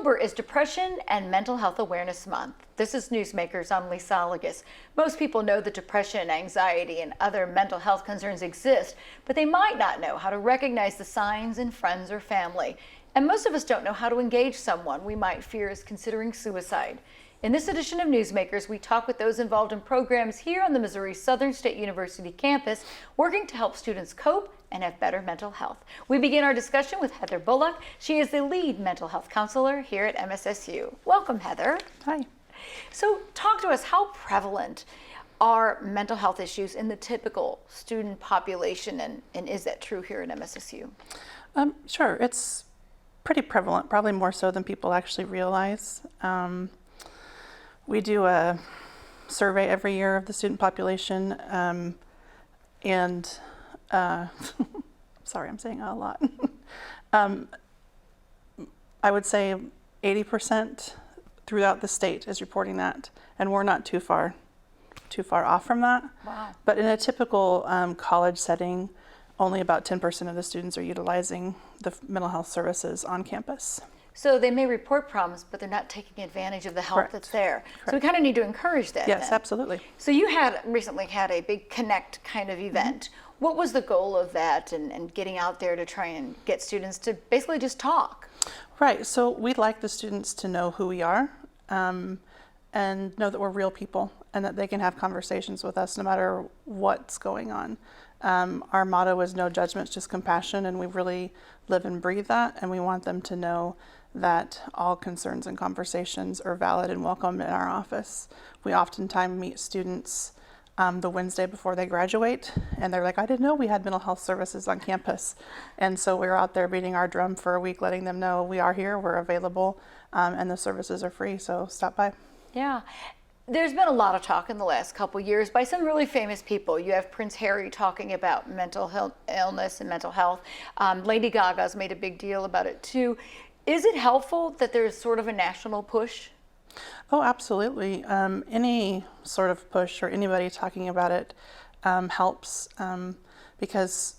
October is Depression and Mental Health Awareness Month. This is Newsmakers. I'm Lisa Oligas. Most people know that depression, anxiety, and other mental health concerns exist, but they might not know how to recognize the signs in friends or family. And most of us don't know how to engage someone we might fear is considering suicide. In this edition of Newsmakers, we talk with those involved in programs here on the Missouri Southern State University campus, working to help students cope and have better mental health. We begin our discussion with Heather Bullock. She is the lead mental health counselor here at MSSU. Welcome, Heather. Hi. So talk to us, how prevalent are mental health issues in the typical student population, and is that true here at MSSU? Sure, it's pretty prevalent, probably more so than people actually realize. We do a survey every year of the student population, and sorry, I'm saying a lot. I would say 80% throughout the state is reporting that, and we're not too far off from that. Wow. But in a typical college setting, only about 10% of the students are utilizing the mental health services on campus. So they may report problems, but they're not taking advantage of the help Correct. that's there. Correct. So we kind of need to encourage that. Yes, then. absolutely. So you recently had a big Connect kind of event. What was the goal of that and getting out there to try and get students to basically just talk? Right, so we'd like the students to know who we are and know that we're real people and that they can have conversations with us no matter what's going on. Our motto is no judgments, just compassion, and we really live and breathe that, and we want them to know that all concerns and conversations are valid and welcome in our office. We oftentimes meet students the Wednesday before they graduate, and they're like, I didn't know we had mental health services on campus. And so we're out there beating our drum for a week, letting them know we are here, we're available, and the services are free, so stop by. Yeah. There's been a lot of talk in the last couple years by some really famous people. You have Prince Harry talking about mental health, illness and mental health. Lady Gaga's made a big deal about it too. Is it helpful that there's sort of a national push? Oh, absolutely. Any sort of push or anybody talking about it helps because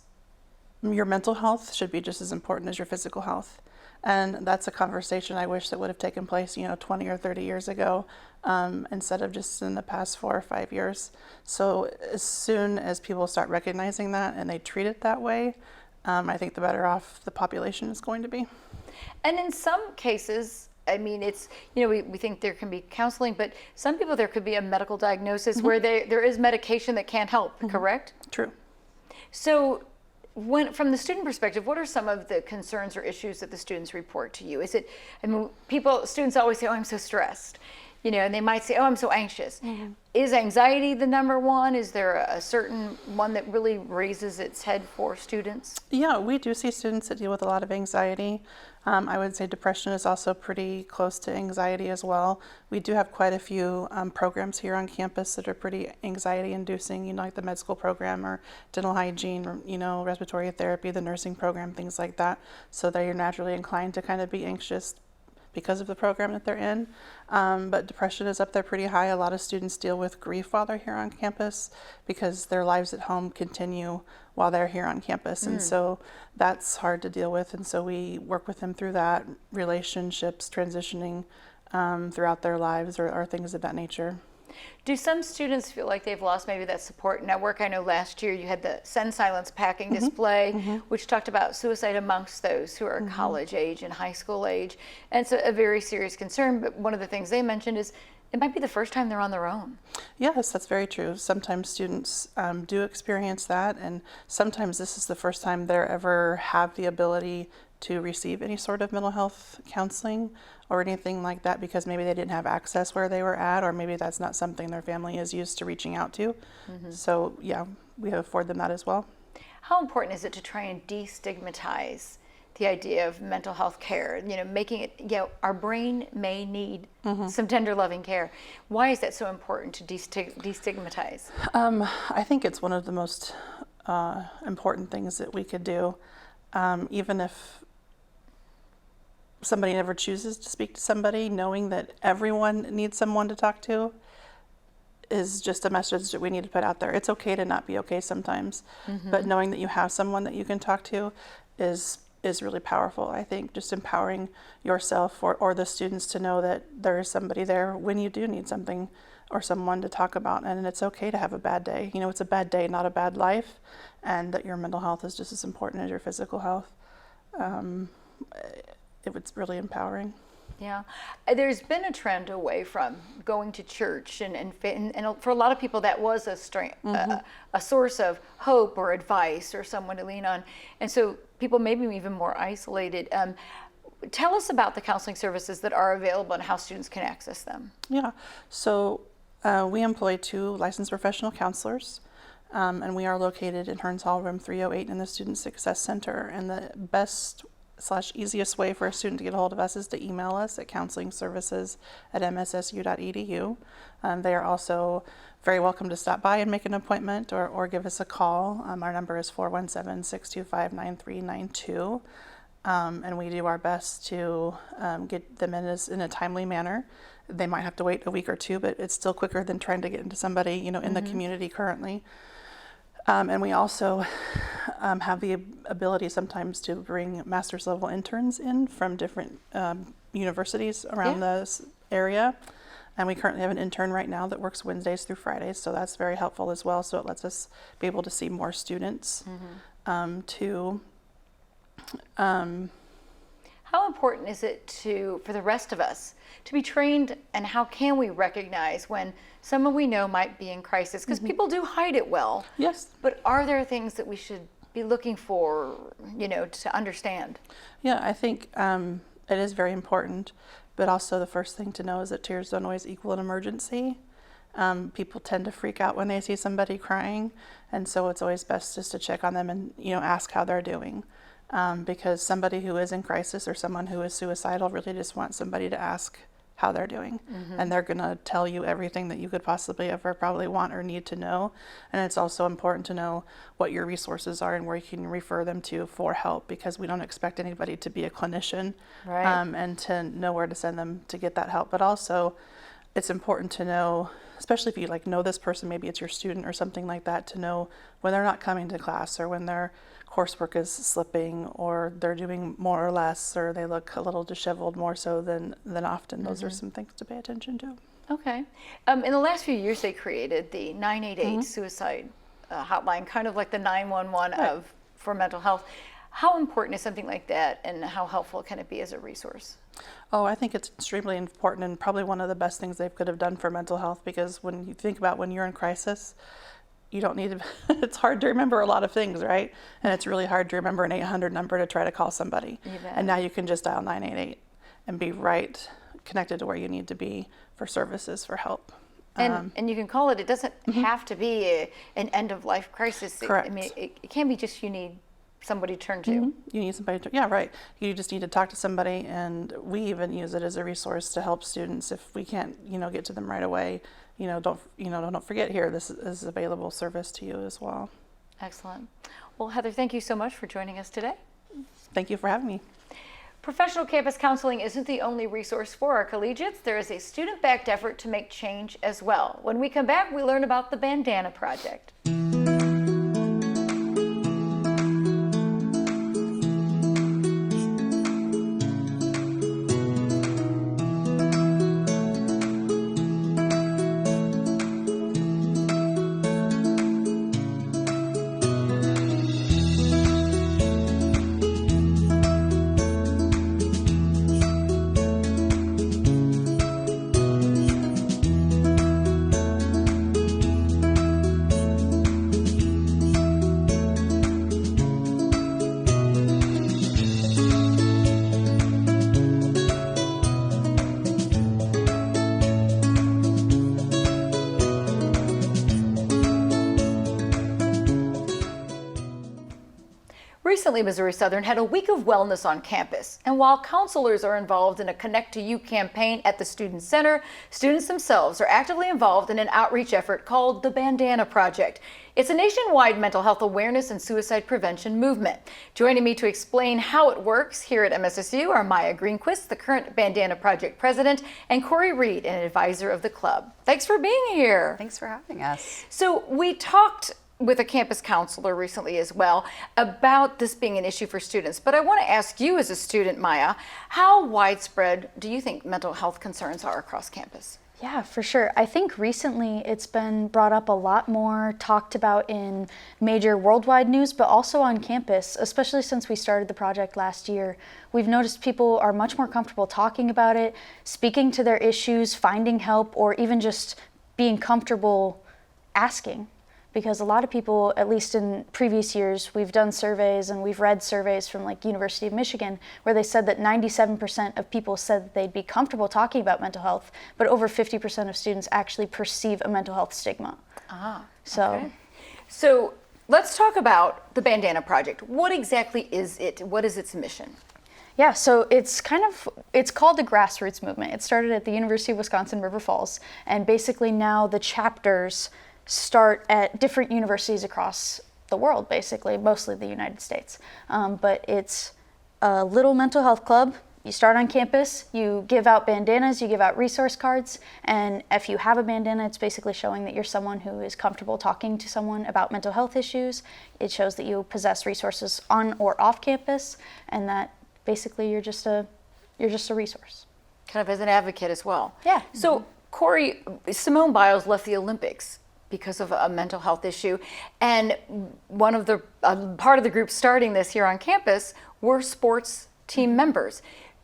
your mental health should be just as important as your physical health. And that's a conversation I wish that would have taken place, 20 or 30 years ago, instead of just in the past 4 or 5 years. So as soon as people start recognizing that and they treat it that way, I think the better off the population is going to be. And in some cases, I mean, it's, we think there can be counseling, but some people there could be a medical diagnosis where there is medication that can't help, correct? True. So from the student perspective, what are some of the concerns or issues that the students report to you? Is it, students always say, oh, I'm so stressed, and they might say, oh, I'm so anxious. Is anxiety the number one? Is there a certain one that really raises its head for students? Yeah, we do see students that deal with a lot of anxiety. I would say depression is also pretty close to anxiety as well. We do have quite a few programs here on campus that are pretty anxiety inducing, like the med school program or dental hygiene, or, respiratory therapy, the nursing program, things like that. So they're naturally inclined to kind of be anxious because of the program that they're in. But depression is up there pretty high. A lot of students deal with grief while they're here on campus because their lives at home continue while they're here on campus. And so that's hard to deal with. And so we work with them through that, relationships, transitioning throughout their lives or things of that nature. Do some students feel like they've lost maybe that support network? I know last year you had the Send Silence Packing display, which talked about suicide amongst those who are college age and high school age. And it's a very serious concern, but one of the things they mentioned is it might be the first time they're on their own. Yes, that's very true. Sometimes students do experience that, and sometimes this is the first time they ever have the ability to receive any sort of mental health counseling or anything like that because maybe they didn't have access where they were at, or maybe that's not something their family is used to reaching out to. So yeah, we afford them that as well. How important is it to try and destigmatize the idea of mental health care, making it, our brain may need some tender loving care. Why is that so important to destigmatize? I think it's one of the most important things that we could do, even if somebody never chooses to speak to somebody, knowing that everyone needs someone to talk to is just a message that we need to put out there. It's okay to not be okay sometimes, but knowing that you have someone that you can talk to is is really powerful. I think just empowering yourself or the students to know that there is somebody there when you do need something or someone to talk about, and it's okay to have a bad day. You know, it's a bad day, not a bad life, and that your mental health is just as important as your physical health. It's really empowering. Yeah, there's been a trend away from going to church, and for a lot of people that was a strength, a source of hope or advice or someone to lean on, and so people may be even more isolated. Tell us about the counseling services that are available and how students can access them. Yeah, so we employ 2 licensed professional counselors, and we are located in Hearns Hall, room 308 in the Student Success Center. And the best / easiest way for a student to get a hold of us is to email us at counselingservices@mssu.edu. They are also very welcome to stop by and make an appointment or give us a call. Our number is 417-625-9392. And we do our best to get them in a timely manner. They might have to wait a week or 2, but it's still quicker than trying to get into somebody, you know, in the community currently. And we also have the ability sometimes to bring master's level interns in from different universities around this area. And we currently have an intern right now that works Wednesdays through Fridays, so that's very helpful as well. So it lets us be able to see more students too. How important is it for the rest of us to be trained, and how can we recognize when someone we know might be in crisis? Because people do hide it well. Yes. But are there things that we should be looking for, you know, to understand? Yeah, I think it is very important, but also the first thing to know is that tears don't always equal an emergency. People tend to freak out when they see somebody crying, and so it's always best just to check on them and, you know, ask how they're doing. Because somebody who is in crisis or someone who is suicidal really just wants somebody to ask how they're doing. And they're going to tell you everything that you could possibly ever probably want or need to know. And it's also important to know what your resources are and where you can refer them to for help, because we don't expect anybody to be a clinician, and to know where to send them to get that help. But also it's important to know, especially if you know this person, maybe it's your student or something like that, to know when they're not coming to class or when their coursework is slipping or they're doing more or less, or they look a little disheveled more so than often. Those are some things to pay attention to. Okay. In the last few years, they created the 988 suicide hotline, kind of like the 911 for mental health. How important is something like that, and how helpful can it be as a resource? Oh, I think it's extremely important, and probably one of the best things they could have done for mental health, because when you think about when you're in crisis, you don't need to, it's hard to remember a lot of things, right? And it's really hard to remember an 800 number to try to call somebody. And now you can just dial 988 and be right connected to where you need to be for services, for help. And you can call it, it doesn't have to be an end of life crisis. Correct. I mean, it can be just you need somebody to turn to. You need somebody to, yeah, right. You just need to talk to somebody, and we even use it as a resource to help students if we can't, get to them right away. Don't forget here, this is available service to you as well. Excellent. Well, Heather, thank you so much for joining us today. Thank you for having me. Professional campus counseling isn't the only resource for our collegiates. There is a student-backed effort to make change as well. When we come back, we learn about the Bandana Project. Recently, Missouri Southern had a week of wellness on campus, and while counselors are involved in a Connect to You campaign at the Student Center, students themselves are actively involved in an outreach effort called the Bandana Project. It's a nationwide mental health awareness and suicide prevention movement. Joining me to explain how it works here at MSSU are Maya Greenquist, the current Bandana Project president, and Corey Reed, an advisor of the club. Thanks for being here. Thanks for having us. So we talked with a campus counselor recently as well about this being an issue for students. But I want to ask you as a student, Maya, how widespread do you think mental health concerns are across campus? Yeah, for sure. I think recently it's been brought up a lot more, talked about in major worldwide news, but also on campus, especially since we started the project last year. We've noticed people are much more comfortable talking about it, speaking to their issues, finding help, or even just being comfortable asking. Because a lot of people, at least in previous years, we've done surveys and we've read surveys from like University of Michigan where they said that 97% of people said that they'd be comfortable talking about mental health, but over 50% of students actually perceive a mental health stigma. So let's talk about the Bandana Project. What exactly is it? What is its mission? Yeah, so it's called the grassroots movement. It started at the University of Wisconsin River Falls, and basically now the chapters start at different universities across the world, basically, mostly the United States. But it's a little mental health club. You start on campus, you give out bandanas, you give out resource cards, and if you have a bandana, it's basically showing that you're someone who is comfortable talking to someone about mental health issues. It shows that you possess resources on or off campus, and that basically you're just a resource. Kind of as an advocate as well. Yeah. So, Corey, Simone Biles left the Olympics because of a mental health issue, and one of the part of the group starting this here on campus were sports team members.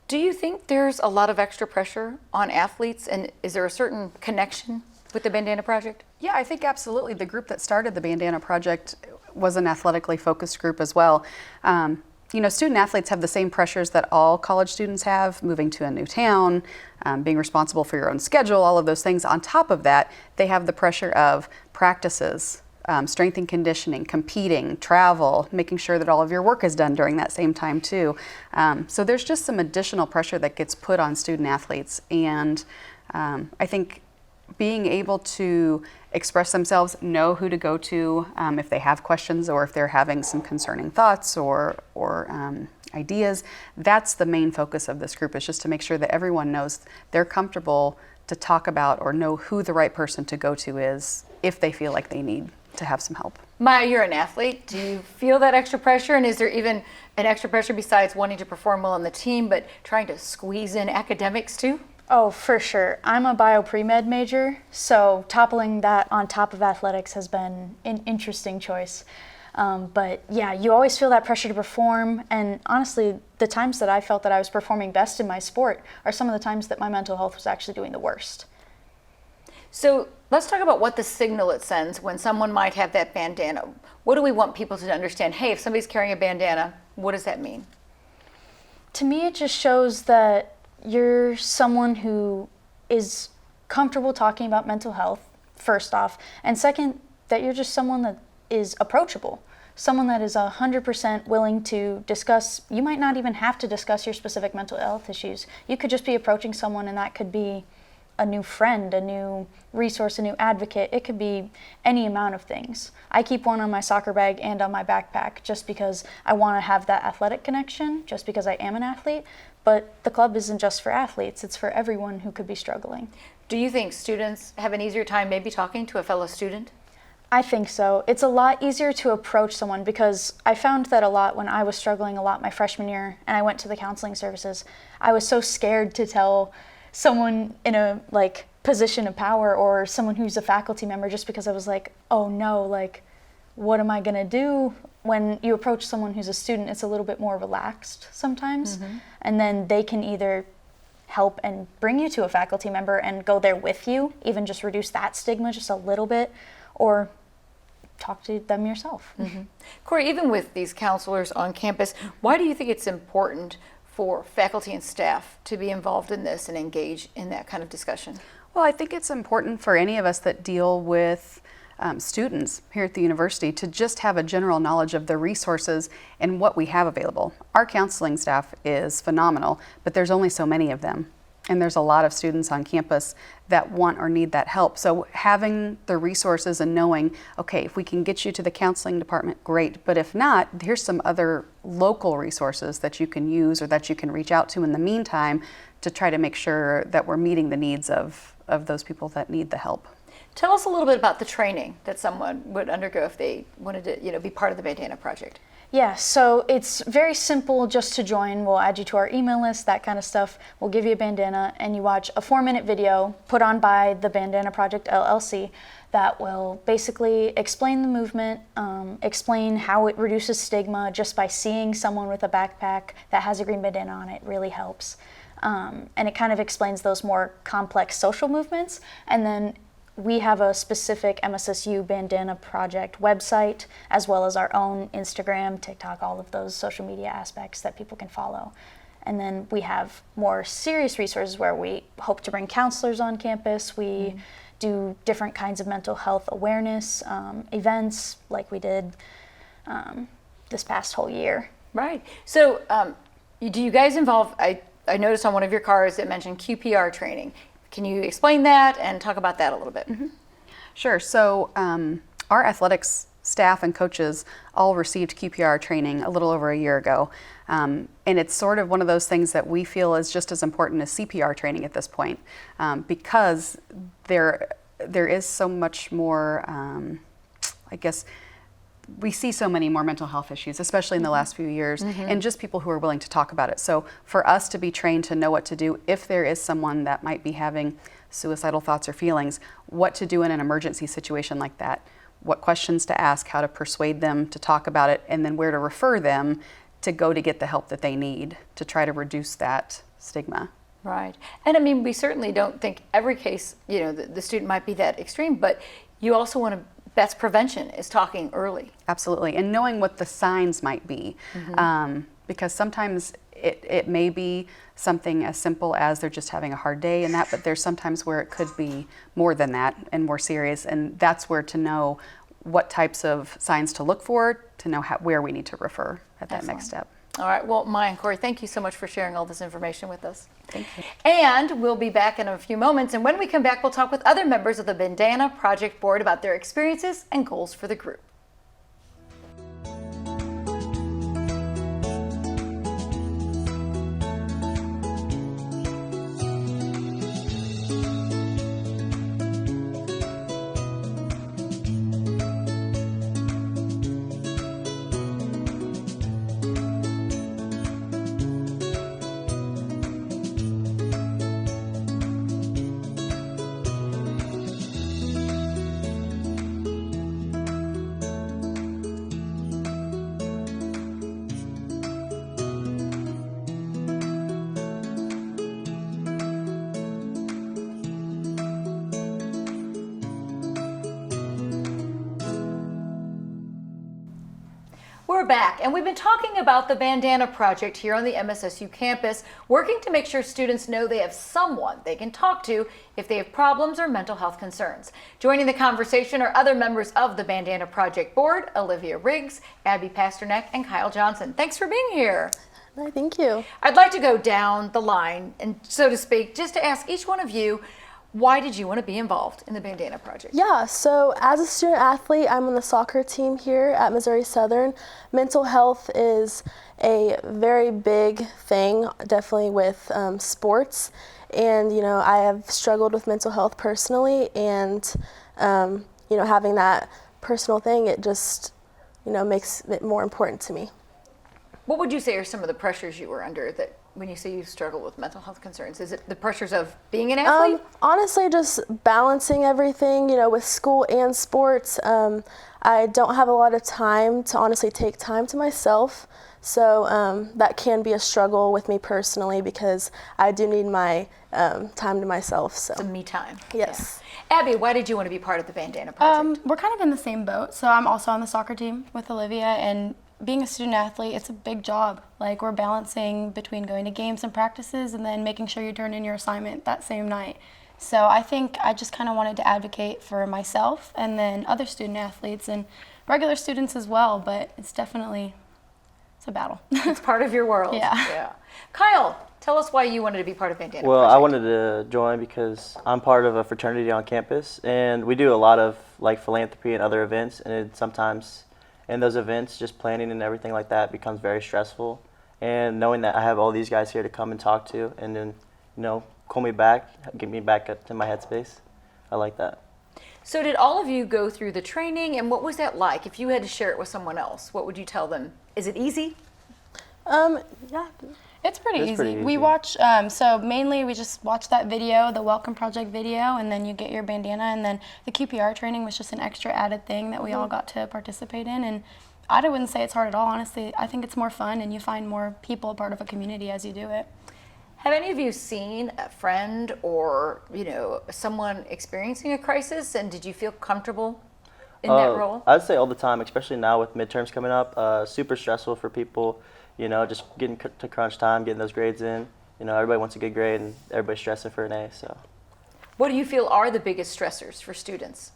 Do you think there's a lot of extra pressure on athletes, and is there a certain connection with the Bandana Project? Yeah, I think absolutely. The group that started the Bandana Project was an athletically focused group as well. Student athletes have the same pressures that all college students have, moving to a new town, being responsible for your own schedule, all of those things. On top of that, they have the pressure of practices, strength and conditioning, competing, travel, making sure that all of your work is done during that same time too. So there's just some additional pressure that gets put on student athletes. And I think being able to express themselves, know who to go to if they have questions or if they're having some concerning thoughts or ideas, that's the main focus of this group, is just to make sure that everyone knows they're comfortable to talk about or know who the right person to go to is if they feel like they need to have some help. Maya, you're an athlete. Do you feel that extra pressure? And is there even an extra pressure besides wanting to perform well on the team, but trying to squeeze in academics too? Oh, for sure. I'm a bio pre-med major, so toppling that on top of athletics has been an interesting choice. But yeah, you always feel that pressure to perform, and honestly, the times that I felt that I was performing best in my sport are some of the times that my mental health was actually doing the worst. So let's talk about what the signal it sends when someone might have that bandana. What do we want people to understand? Hey, if somebody's carrying a bandana, what does that mean? To me, it just shows that you're someone who is comfortable talking about mental health, first off, and second, that you're just someone that is approachable, someone that is 100% willing to discuss. You might not even have to discuss your specific mental health issues. You could just be approaching someone, and that could be a new friend, a new resource, a new advocate. It could be any amount of things. I keep one on my soccer bag and on my backpack just because I want to have that athletic connection, just because I am an athlete. But the club isn't just for athletes, it's for everyone who could be struggling. Do you think students have an easier time maybe talking to a fellow student? I think so. It's a lot easier to approach someone because I found that a lot when I was struggling a lot my freshman year and I went to the counseling services. I was so scared to tell someone in a position of power or someone who's a faculty member, just because I was like, oh no, what am I gonna do? When you approach someone who's a student, it's a little bit more relaxed sometimes. Mm-hmm. And then they can either help and bring you to a faculty member and go there with you, even just reduce that stigma just a little bit, or talk to them yourself. Mm-hmm. Corey, even with these counselors on campus, why do you think it's important for faculty and staff to be involved in this and engage in that kind of discussion? Well, I think it's important for any of us that deal with students here at the university to just have a general knowledge of the resources and what we have available. Our counseling staff is phenomenal, but there's only so many of them. And there's a lot of students on campus that want or need that help. So having the resources and knowing, okay, if we can get you to the counseling department, great. But if not, here's some other local resources that you can use or that you can reach out to in the meantime to try to make sure that we're meeting the needs of those people that need the help. Tell us a little bit about the training that someone would undergo if they wanted to, be part of the Bandana Project. Yeah, so it's very simple just to join. We'll add you to our email list, that kind of stuff. We'll give you a bandana and you watch a 4-minute video put on by the Bandana Project LLC that will basically explain the movement, explain how it reduces stigma just by seeing someone with a backpack that has a green bandana on it really helps. And it kind of explains those more complex social movements. And then we have a specific MSSU Bandana Project website, as well as our own Instagram, TikTok, all of those social media aspects that people can follow. And then we have more serious resources where we hope to bring counselors on campus. We do different kinds of mental health awareness events like we did this past whole year. Right. So do you guys involve, I noticed on one of your cards it mentioned QPR training. Can you explain that and talk about that a little bit? Sure. So our athletics staff and coaches all received QPR training a little over a year ago. And it's sort of one of those things that we feel is just as important as CPR training at this point, because there is so much more, I guess, we see so many more mental health issues, especially in the last few years, and just people who are willing to talk about it. So for us to be trained to know what to do if there is someone that might be having suicidal thoughts or feelings, what to do in an emergency situation like that, what questions to ask, how to persuade them to talk about it, and then where to refer them to go to get the help that they need to try to reduce that stigma. Right. And I mean, we certainly don't think every case, the student might be that extreme, but you also want to, best prevention is talking early. Absolutely. And knowing what the signs might be, because sometimes it may be something as simple as they're just having a hard day and that, but there's sometimes where it could be more than that and more serious. And that's where to know what types of signs to look for, to know where we need to refer at that next step. All right. Well, Maya and Corey, thank you so much for sharing all this information with us. Thank you. And we'll be back in a few moments. And when we come back, we'll talk with other members of the Bandana Project Board about their experiences and goals for the group. We're back, and we've been talking about the Bandana Project here on the MSSU campus, working to make sure students know they have someone they can talk to if they have problems or mental health concerns. Joining the conversation are other members of the Bandana Project Board, Olivia Riggs, Abby Pasternak, and Kyle Johnson. Thanks for being here. Hi, thank you. I'd like to go down the line, and so to speak, just to ask each one of you, why did you want to be involved in the Bandana Project? Yeah, so as a student athlete, I'm on the soccer team here at Missouri Southern. Mental health is a very big thing, definitely with sports. And, I have struggled with mental health personally, and, having that personal thing, it just, makes it more important to me. What would you say are some of the pressures you were under that when you say you struggle with mental health concerns? Is it the pressures of being an athlete? Honestly, just balancing everything, with school and sports. I don't have a lot of time to honestly take time to myself. So that can be a struggle with me personally because I do need my time to myself. So Some me time. Yes. Yeah. Abby, why did you want to be part of the Bandana Project? We're kind of in the same boat. So I'm also on the soccer team with Olivia, and being a student athlete, it's a big job. Like, we're balancing between going to games and practices and then making sure you turn in your assignment that same night. So I think I just kind of wanted to advocate for myself and then other student athletes and regular students as well, but it's a battle. It's part of your world. Yeah. Kyle, tell us why you wanted to be part of Bandana Well, Project. I wanted to join because I'm part of a fraternity on campus, and we do a lot of philanthropy and other events, and sometimes in those events, just planning and everything like that becomes very stressful. And knowing that I have all these guys here to come and talk to and then, call me back, get me back up to my headspace, I like that. So did all of you go through the training, and what was that like? If you had to share it with someone else, what would you tell them? Is it easy? Yeah. It's pretty It's easy. pretty We easy. watch, so mainly we just watch that video, the Welcome Project video, and then you get your bandana, and then the QPR training was just an extra added thing that we all got to participate in. And I wouldn't say it's hard at all, honestly. I think it's more fun, and you find more people a part of a community as you do it. Have any of you seen a friend or, someone experiencing a crisis, and did you feel comfortable in that role? I'd say all the time, especially now with midterms coming up, super stressful for people, just getting to crunch time, getting those grades in. Everybody wants a good grade and everybody's stressing for an A, so. What do you feel are the biggest stressors for students?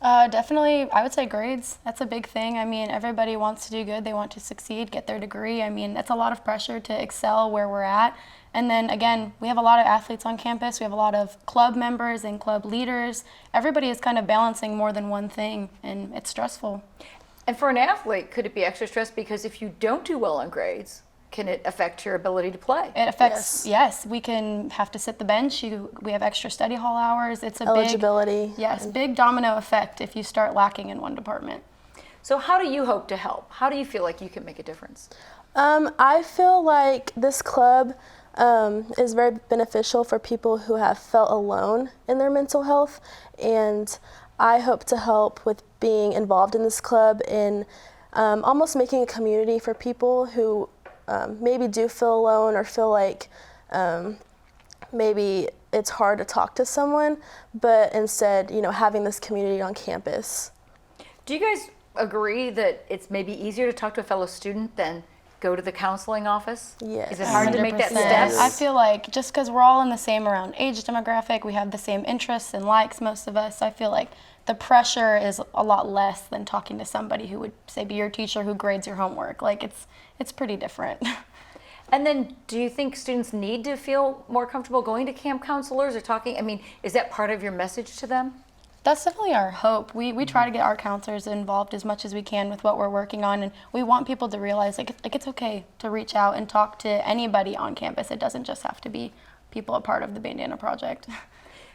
Definitely, I would say grades. That's a big thing. I mean, everybody wants to do good. They want to succeed, get their degree. I mean, that's a lot of pressure to excel where we're at. And then again, we have a lot of athletes on campus. We have a lot of club members and club leaders. Everybody is kind of balancing more than one thing, and it's stressful. And for an athlete, could it be extra stress because if you don't do well on grades, can it affect your ability to play? It affects, yes, we can have to sit the bench. We have extra study hall hours. It's a Eligibility. big domino effect if you start lacking in one department. So how do you hope to help? How do you feel like you can make a difference? I feel like this club is very beneficial for people who have felt alone in their mental health, and I hope to help with being involved in this club in almost making a community for people who maybe do feel alone or feel like maybe it's hard to talk to someone, but instead, having this community on campus. Do you guys agree that it's maybe easier to talk to a fellow student than go to the counseling office? Yes. Is it hard to make that 100%. step? I feel like just because we're all in the same around age demographic, we have the same interests and likes, most of us, I feel like the pressure is a lot less than talking to somebody who would, say, be your teacher who grades your homework. Like, it's pretty different. And then do you think students need to feel more comfortable going to camp counselors or talking? I mean, is that part of your message to them? That's definitely our hope. We try to get our counselors involved as much as we can with what we're working on, and we want people to realize like it's okay to reach out and talk to anybody on campus. It doesn't just have to be people a part of the Bandana Project.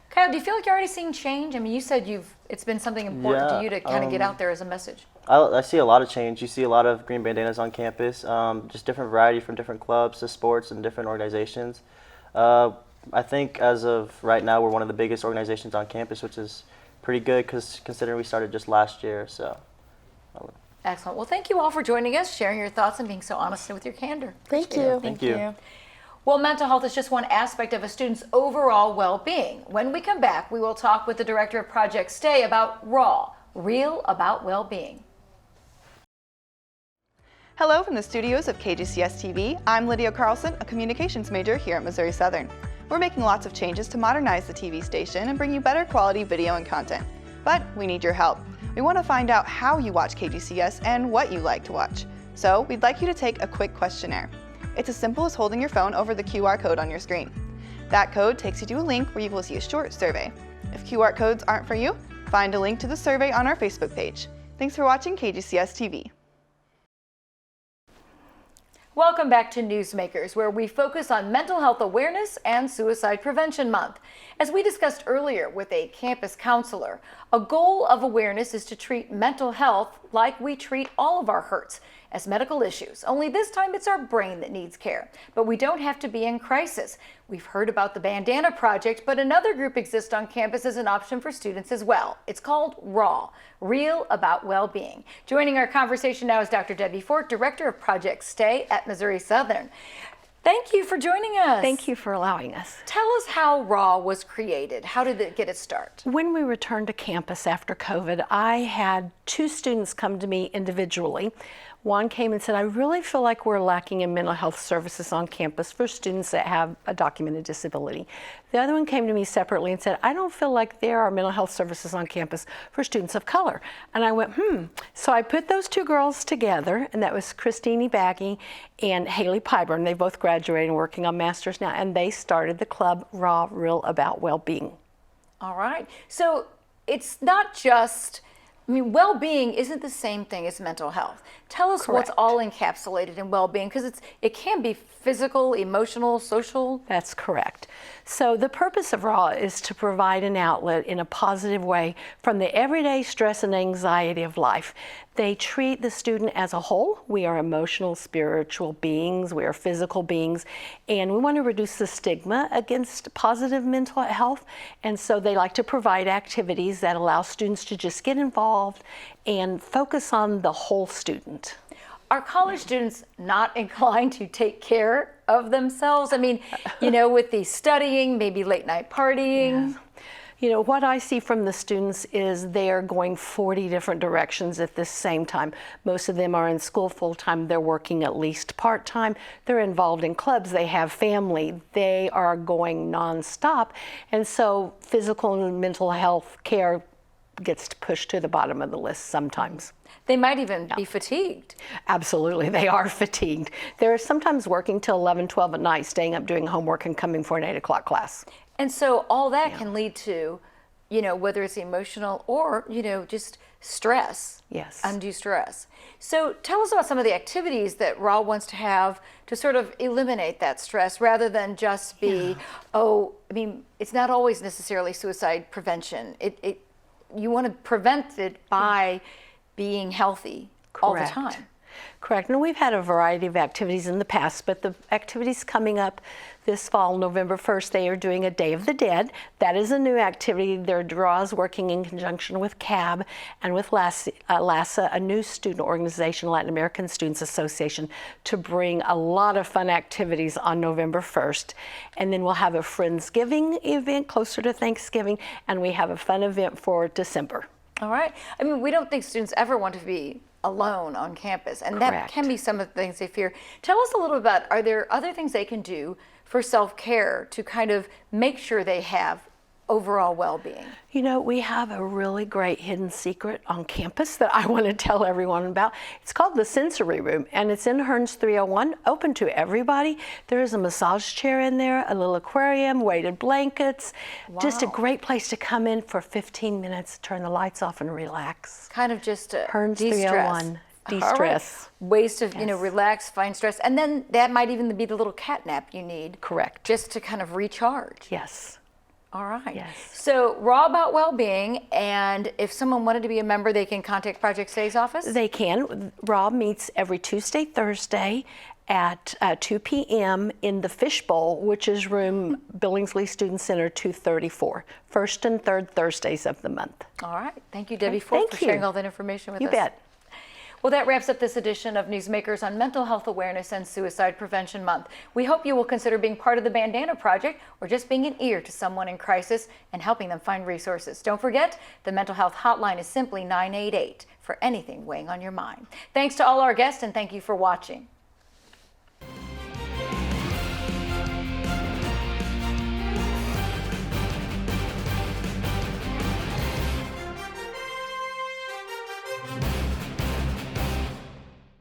Kyle, do you feel like you're already seeing change? I mean, you said it's been something important to you to kind of get out there as a message. I see a lot of change. You see a lot of green bandanas on campus, just different variety from different clubs to sports and different organizations. I think as of right now, we're one of the biggest organizations on campus, which is pretty good considering we started just last year. So. Excellent. Well, thank you all for joining us, sharing your thoughts, and being so honest with your candor. Thank you. Thank you. Well, mental health is just one aspect of a student's overall well-being. When we come back, we will talk with the director of Project Stay about RAW, Real About Well-Being. Hello from the studios of KGCS TV. I'm Lydia Carlson, a communications major here at Missouri Southern. We're making lots of changes to modernize the TV station and bring you better quality video and content. But we need your help. We want to find out how you watch KGCS and what you like to watch. So we'd like you to take a quick questionnaire. It's as simple as holding your phone over the QR code on your screen. That code takes you to a link where you will see a short survey. If QR codes aren't for you, find a link to the survey on our Facebook page. Thanks for watching KGCS TV. Welcome back to Newsmakers, where we focus on mental health awareness and Suicide Prevention Month. As we discussed earlier with a campus counselor, a goal of awareness is to treat mental health like we treat all of our hurts, as medical issues, only this time it's our brain that needs care. But we don't have to be in crisis. We've heard about the Bandana Project, but another group exists on campus as an option for students as well. It's called RAW, Real About Well-Being. Joining our conversation now is Dr. Debbie Fort, Director of Project Stay at Missouri Southern. Thank you for joining us. Thank you for allowing us. Tell us how RAW was created. How did it get its start? When we returned to campus after COVID, I had 2 students come to me individually. One came and said, I really feel like we're lacking in mental health services on campus for students that have a documented disability. The other one came to me separately and said, I don't feel like there are mental health services on campus for students of color. And I went, So I put those 2 girls together, and that was Christine Baggy and Haley Piber, and they both graduated and working on masters now, and they started the club RAW, Real About Well-Being. All right. So it's not just I mean, well-being isn't the same thing as mental health. Tell us what's Correct. all encapsulated in well-being, because it can be physical, emotional, social. That's correct. So the purpose of RAW is to provide an outlet in a positive way from the everyday stress and anxiety of life. They treat the student as a whole. We are emotional, spiritual beings, we are physical beings, and we want to reduce the stigma against positive mental health. And so they like to provide activities that allow students to just get involved and focus on the whole student. Are college students not inclined to take care of themselves? I mean, with the studying, maybe late night partying. What I see from the students is they are going 40 different directions at the same time. Most of them are in school full-time. They're working at least part-time. They're involved in clubs. They have family. They are going nonstop. And so physical and mental health care gets pushed to the bottom of the list sometimes. They might even be fatigued. Absolutely, they are fatigued. They're sometimes working till 11, 12 at night, staying up doing homework and coming for an 8 o'clock class. And so all that can lead to, whether it's emotional or, just stress. Yes. Undue stress. So tell us about some of the activities that RAW wants to have to sort of eliminate that stress rather than just be, it's not always necessarily suicide prevention. You want to prevent it by being healthy all the Correct. time. Correct. And we've had a variety of activities in the past, but the activities coming up this fall, November 1st, they are doing a Day of the Dead. That is a new activity. Their draws working in conjunction with CAB and with LASA, a new student organization, Latin American Students Association, to bring a lot of fun activities on November 1st. And then we'll have a Friendsgiving event closer to Thanksgiving, and we have a fun event for December. All right. I mean, we don't think students ever want to be alone on campus, and that Correct. can be some of the things they fear. Tell us a little about, are there other things they can do for self-care to kind of make sure they have overall well-being? We have a really great hidden secret on campus that I want to tell everyone about. It's called the Sensory Room, and it's in Hearns 301, open to everybody. There is a massage chair in there, a little aquarium, weighted blankets. Just a great place to come in for 15 minutes, turn the lights off and relax. Kind of just to Hearns de-stress. 301, de-stress. All right. Ways to, relax, find stress. And then that might even be the little cat nap you need. Correct. Just to kind of recharge. Yes. All right. Yes. So RAW about well-being, and if someone wanted to be a member, they can contact Project Stay's office? They can. Rob meets every Tuesday, Thursday at 2 p.m. in the Fishbowl, which is room Billingsley Student Center 234, first and third Thursdays of the month. All right. Thank you, Debbie Ford, for sharing all that information with us. You bet. Well, that wraps up this edition of Newsmakers on Mental Health Awareness and Suicide Prevention Month. We hope you will consider being part of the Bandana Project or just being an ear to someone in crisis and helping them find resources. Don't forget, the mental health hotline is simply 988 for anything weighing on your mind. Thanks to all our guests, and thank you for watching.